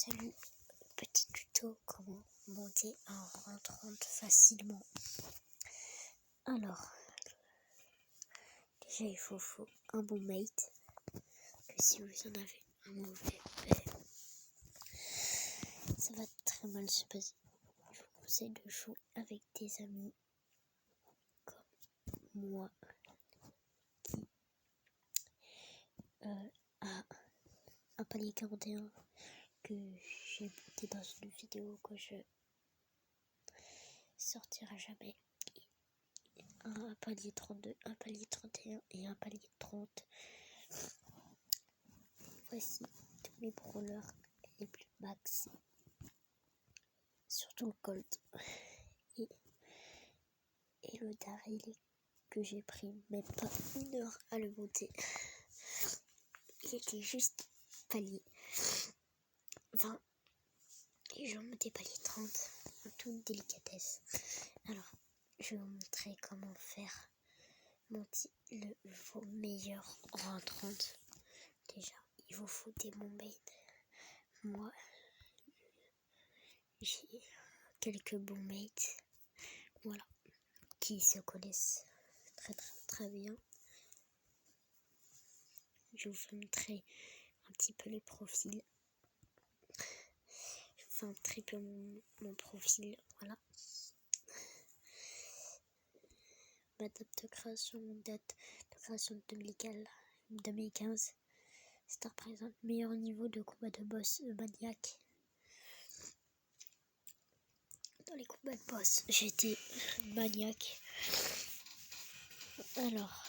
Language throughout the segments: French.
Salut, petit tuto comment monter un rang 30 facilement. Alors, déjà il faut un bon mate, que si vous en avez un mauvais, ça va très mal se passer. Je vous conseille de jouer avec des amis comme moi qui a un palier 41 que j'ai monté dans une vidéo que je sortirai jamais. Un palier 32, un palier 31 et un palier 30. Voici tous mes brawlers les plus max. Surtout le Colt. Et le Daryl que j'ai pris même pas 1 heure à le monter. Il était juste palier 20 et je montais palier 30 en toute délicatesse. Alors, je vais vous montrer comment faire monter vos meilleurs rang 30. Déjà, il vous faut des bons mates. Moi, j'ai quelques bons mates, voilà, qui se connaissent très bien. Je vous montrer un petit peu les profils. Je vous fais un petit peu mon profil, voilà. Ma date de création 2015. Ça représente meilleur niveau de combat de boss maniaque. Dans les combats de boss, j'étais maniaque. Alors,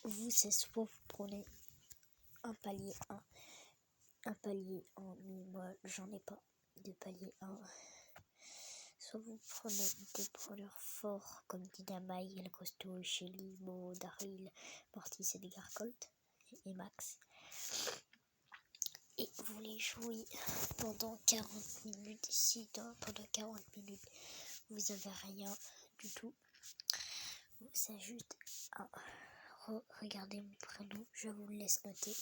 vous, c'est soit vous prenez un palier 1, un palier 1, mais moi j'en ai pas de palier 1. Soit vous prenez des brawlers forts comme Dynamite, El Costo, Shelly, Mo, Daryl, Mortis, Edgar, Colt et Max. Et vous les jouez pendant 40 minutes. Si pendant 40 minutes vous avez rien du tout, vous avez juste à regarder mon prénom, je vous le laisse noter.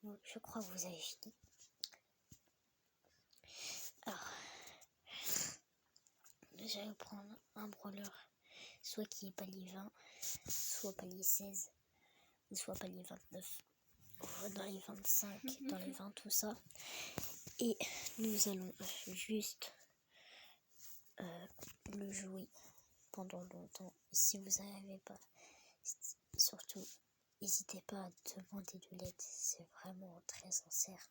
Bon, je crois que vous avez fini. Alors, je vais prendre un brawler, soit qui est palier 20, soit palier 16, soit palier 29, dans les 25, dans les 20, tout ça. Et nous allons juste le jouer pendant longtemps. Si vous n'arrivez pas, surtout, n'hésitez pas à demander de l'aide. C'est vraiment très sincère.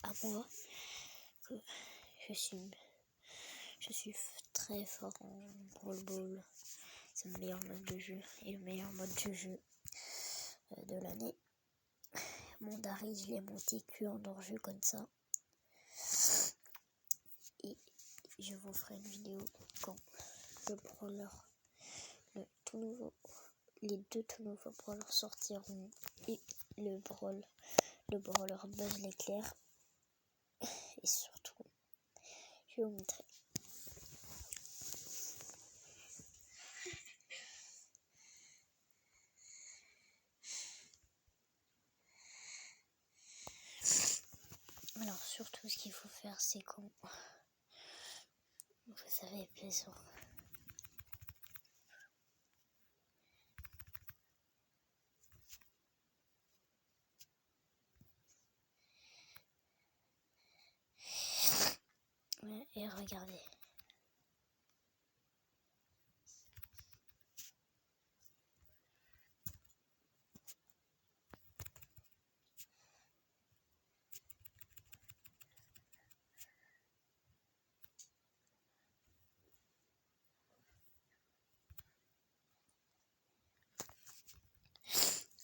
À moi, que je suis très fort en Brawl Ball. C'est le meilleur mode de jeu et le meilleur mode de jeu de l'année. Mon Daryl, je l'ai monté que en hors-jeu comme ça. Et je vous ferai une vidéo quand le brawler, les deux tout nouveaux brawlers sortiront et le brawler Buzz l'éclair. Et surtout, je vais vous montrer. Alors surtout ce qu'il faut faire, c'est quand vous avez besoin et regardez.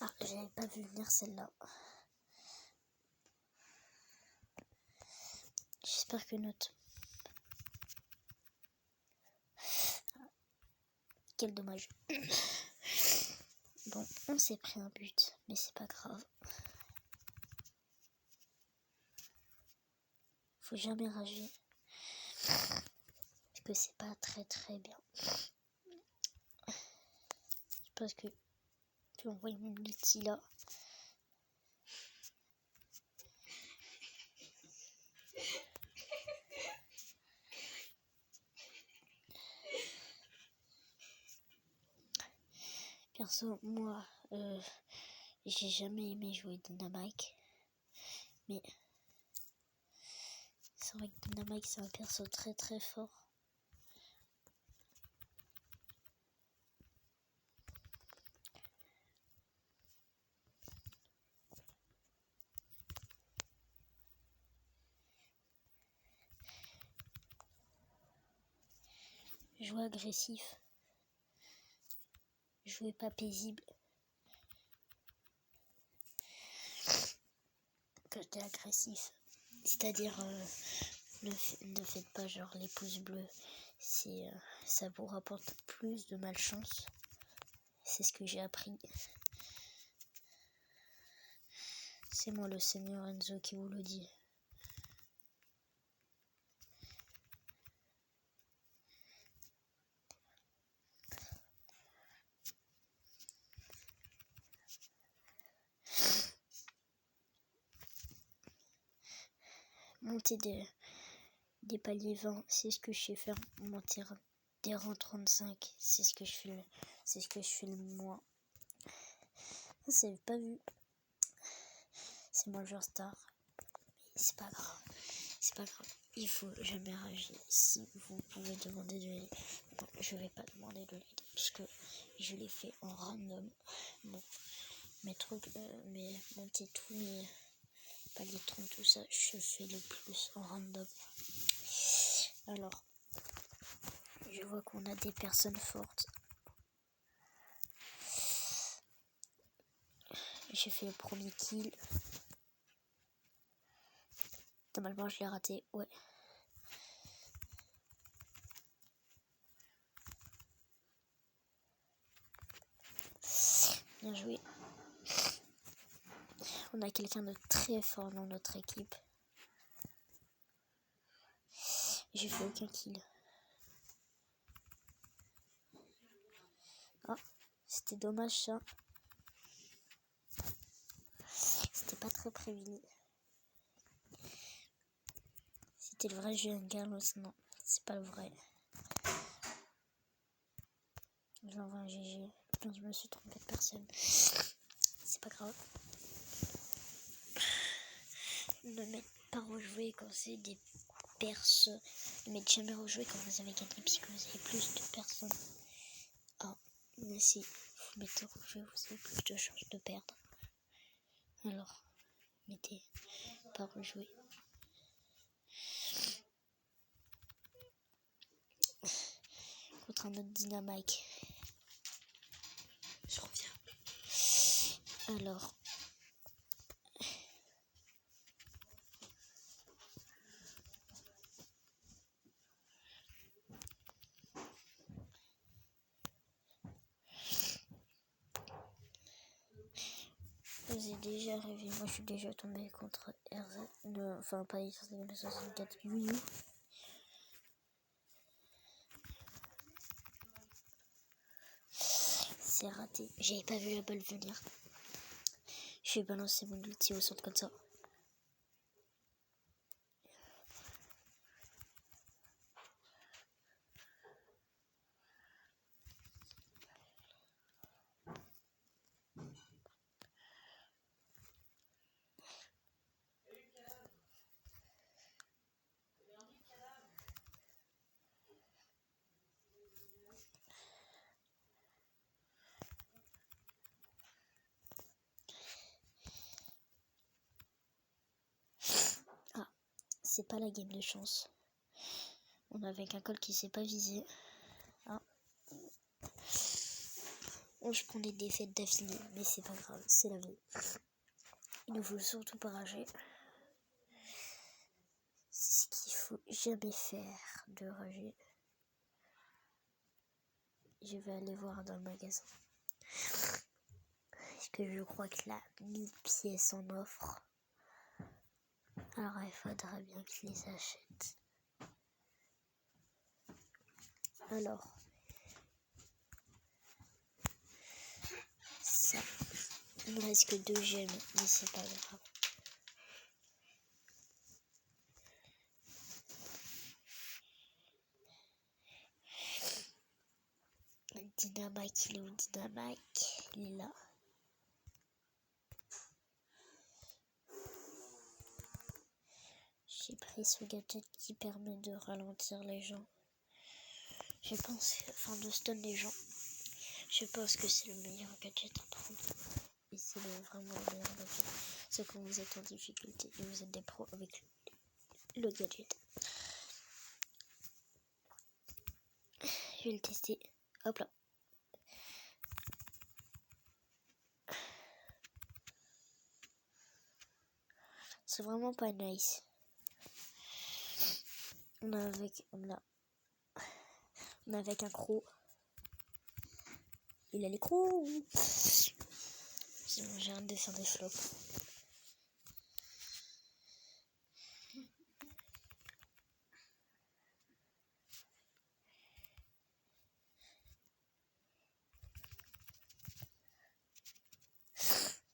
Ah, j'avais pas vu venir celle-là. J'espère que notre... Quel dommage. Bon, on s'est pris un but, mais c'est pas grave. Faut jamais rager. Parce que c'est pas très très bien. Je pense que tu vas envoyer mon ulti là. Perso, moi, j'ai jamais aimé jouer Dynamike. Mais c'est vrai que Dynamike, c'est un perso très très fort. Jouer agressif. Jouer pas paisible. Quand je dis agressif, c'est-à-dire ne faites pas genre les pouces bleus. Ça vous rapporte plus de malchance. C'est ce que j'ai appris. C'est moi le Seigneur Enzo qui vous le dit. Monter des paliers 20, c'est ce que je sais faire. Monter des rangs 35, c'est ce que je fais le moins. Vous n'avez pas vu. C'est moi le joueur star. Mais c'est pas grave. C'est pas grave. Il faut jamais rager. Si vous pouvez demander de l'aide. Non, je vais pas demander de l'aide. Parce que je l'ai fait en random. Bon. Mes trucs, monter tous mes paliers 30, tout ça, je fais le plus en random. Alors, je vois qu'on a des personnes fortes. J'ai fait le premier kill. Normalement, je l'ai raté. Ouais. Bien joué. On a quelqu'un de très fort dans notre équipe. J'ai fait aucun kill. Ah, c'était dommage ça. C'était pas très prévisible. C'était le vrai jeu Carlos, non, c'est pas le vrai. J'envoie un GG. Non, je me suis trompé de personne. C'est pas grave. Ne m'aide pas rejouer quand c'est des personnes. Ne m'aide jamais rejouer quand vous avez gagné parce que vous avez plus de personnes. Ah, mais si vous mettez rejouer, vous avez plus de chances de perdre. Alors, mettez pas rejouer. Contre un autre Dynamike. Je reviens. Alors. Vous êtes déjà arrivé, moi je suis déjà tombé contre RZ, enfin pas RZ, mais 64 Yu. C'est raté, j'avais pas vu la balle venir. Je vais balancer mon ulti au centre comme ça. Ah, c'est pas la game de chance. On avait qu'un col qui s'est pas visé. Ah. Je prends des défaites d'affilée, mais c'est pas grave, c'est la vie. Il ne faut surtout pas rager. C'est ce qu'il faut jamais faire, de rager. Je vais aller voir dans le magasin. Parce que je crois que là, 1000 pièces en offre. Alors il faudrait bien que je les achète. Alors, ça, il ne reste que 2 gemmes, mais c'est pas grave. Dynamite, il est où Dynamite? Il est là. J'ai pris ce gadget qui permet de ralentir les gens. Je pense, enfin de stun les gens. Je pense que c'est le meilleur gadget à prendre. Et c'est vraiment le meilleur gadget. C'est quand vous êtes en difficulté et vous êtes des pros avec le gadget. Je vais le tester. Hop là. C'est vraiment pas nice. On a avec un croc. Il a les crocs. C'est bon, j'ai hâte de faire des flops.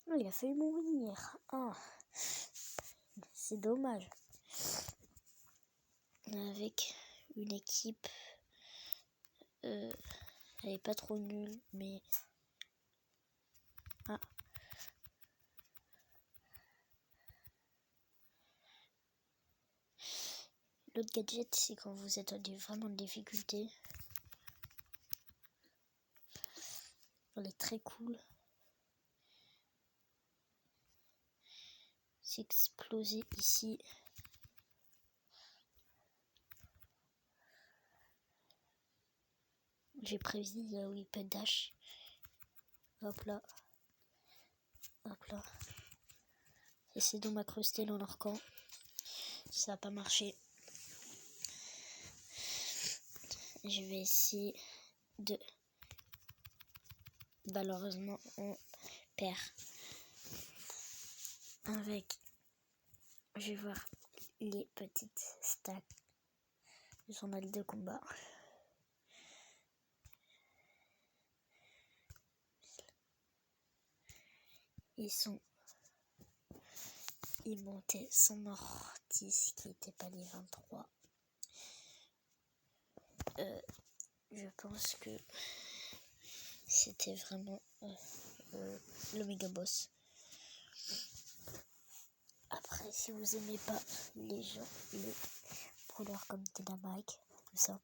Oh, il a failli mourir. Oh, c'est dommage. Avec une équipe, elle est pas trop nulle, mais l'autre gadget, c'est quand vous êtes vraiment de difficulté. Elle est très cool. C'est explosé ici. J'ai prévu là où il peut dash. Hop là. Hop là. Essayez de m'incruster dans leur camp. Ça n'a pas marché. Je vais essayer de... Malheureusement, on perd. Avec... Je vais voir les petites stacks de journal de combat. Ils montaient son Mortis qui était palier 23. Je pense que c'était vraiment le méga boss. Après, si vous aimez pas les gens, les brawlers comme Dynamite, tout ça,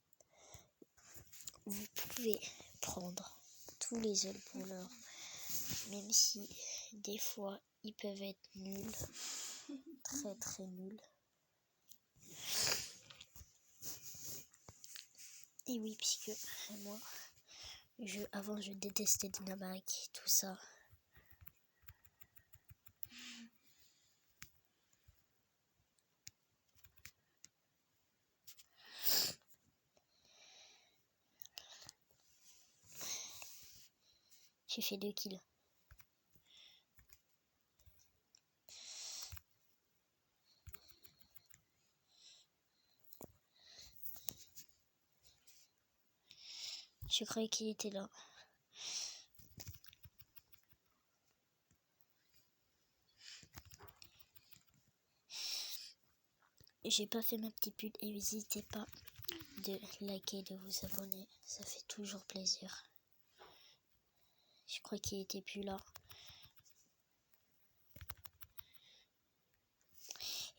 vous pouvez prendre tous les autres brawlers, même si des fois ils peuvent être nuls, très très nuls. Et oui, puisque moi, avant je détestais Dynamite, tout ça. J'ai fait 2 kills. Je croyais qu'il était là. J'ai pas fait ma petite pub et n'hésitez pas de liker, de vous abonner. Ça fait toujours plaisir. Je crois qu'il était plus là.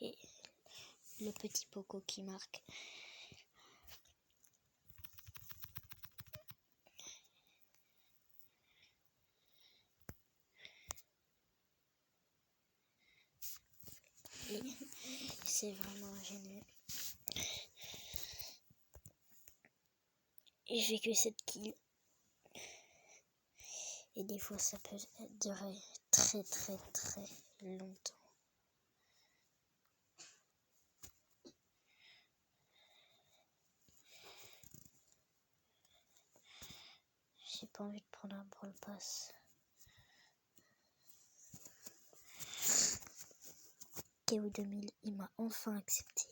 Et le petit Poco qui marque. Et c'est vraiment génial. Et j'ai que 7 kills. Et des fois ça peut durer très très très longtemps. J'ai pas envie de prendre un brawl pass. KO 2000, il m'a enfin accepté.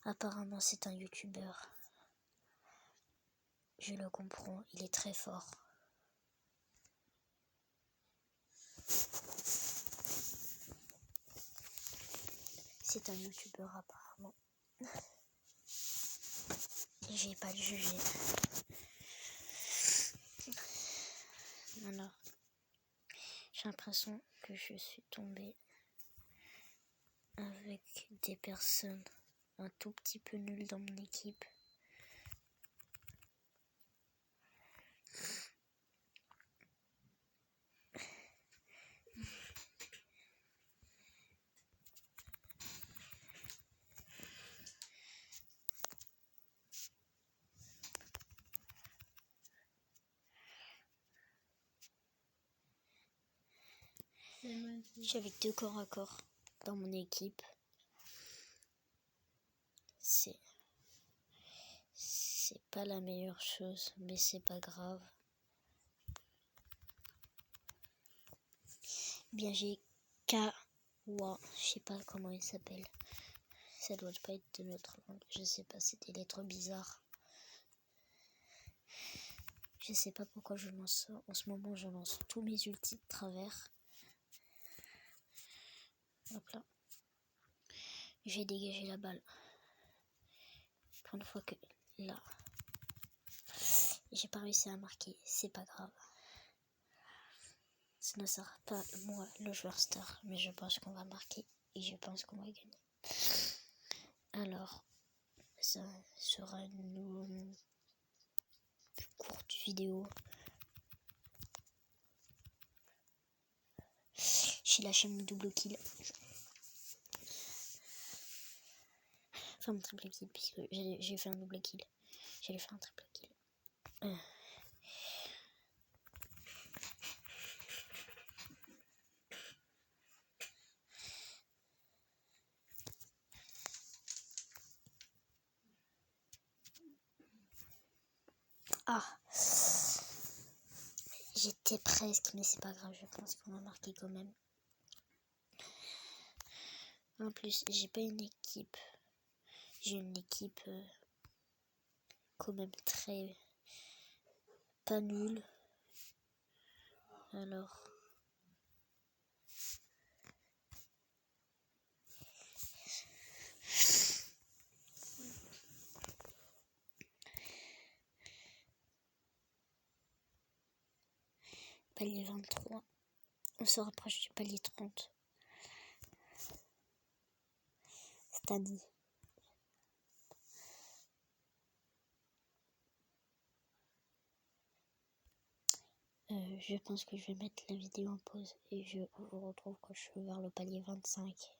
Apparemment c'est un youtubeur. Je le comprends, il est très fort. C'est un youtubeur apparemment. Et j'ai pas le juger. Alors, j'ai l'impression que je suis tombée avec des personnes un tout petit peu nulles dans mon équipe. Je suis avec 2 corps à corps dans mon équipe. C'est pas la meilleure chose, mais c'est pas grave. Bien, j'ai Kawa, je sais pas comment il s'appelle. Ça doit pas être de notre langue, je sais pas, c'est des lettres bizarres. Je sais pas pourquoi je lance ça. En ce moment, je lance tous mes ultis de travers. Hop là. Je vais dégager la balle. Pour une fois que là, j'ai pas réussi à marquer, c'est pas grave. Ça ne sera pas moi le joueur star, mais je pense qu'on va marquer et je pense qu'on va gagner. Alors, ça sera une courte vidéo. J'ai lâché mon double kill. Enfin, mon triple kill, puisque j'ai fait un double kill. J'allais faire un triple kill. Ah, j'étais presque, mais c'est pas grave, je pense qu'on va marquer quand même. En plus, j'ai pas une équipe. J'ai une équipe quand même très pas nulle. Alors, palier 23. On se rapproche du palier 30. Stadi. Je pense que je vais mettre la vidéo en pause et je vous retrouve quand je suis vers le palier 25.